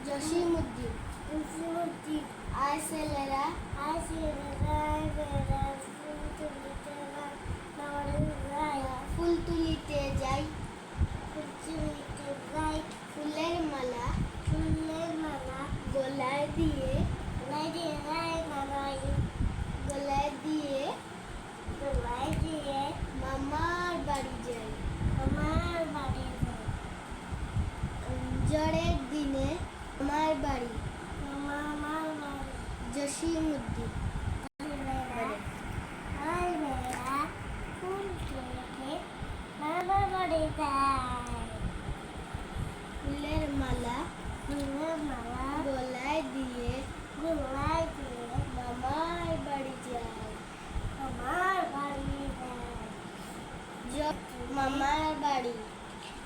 জসিমউদ্দিন আয় ছেলেরা ফুল তুলিতে যাই ফুলের মালা গলায় দিয়ে মামার বাড়ি যাই জ্বরের দিনে আমার বাড়ি জসিমউদ্দিন ফুলের মালা গলায় দিয়ে মামার বাড়ি যাই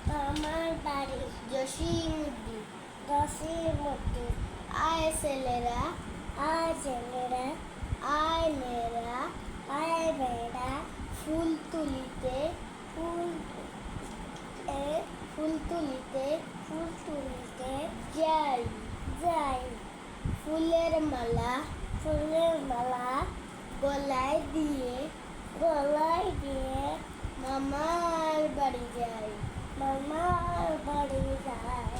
মামার বাড়ি জসিমউদ্দিন আয় ছেলেরা আয় মেয়েরা ফুল তুলিতে যাই ফুলের মালা গলায় দিয়ে মামার বাড়ি যাই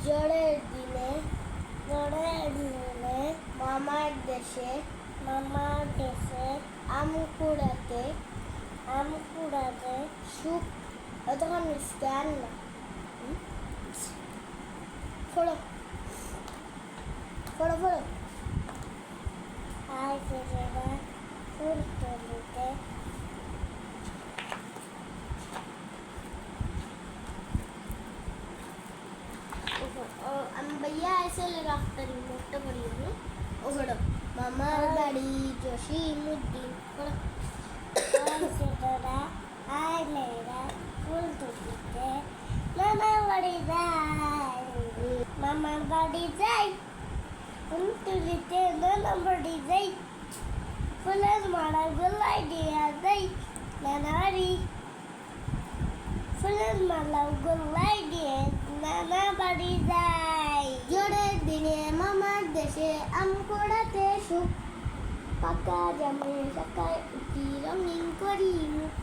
জ্বরের দিনে মামার দেশে আম কুড়াতে সুখ তখন স্ক্যান না ফোড়ো ফুল তুলিতে আমি ভাইয়া এসে রাখতে মুখটা পড়িয়ে ওগুলো মামার বাড়ি জসিমউদ্দিন আয় মেয়েরা ফুল তুলিতে মামার বাড়ি যাই ফুল তুলিতে মামার বাড়ি যাই ফুলের মালা গলায় দিয়া যাই ফুলের মালা গলায় দিয়ে নানা বাড়ি যাই জ্বরের দিনে মামার দেশে আম কুড়াতে সুখ পাকা জামে শাকায় উঠি রঙিন করি মুখ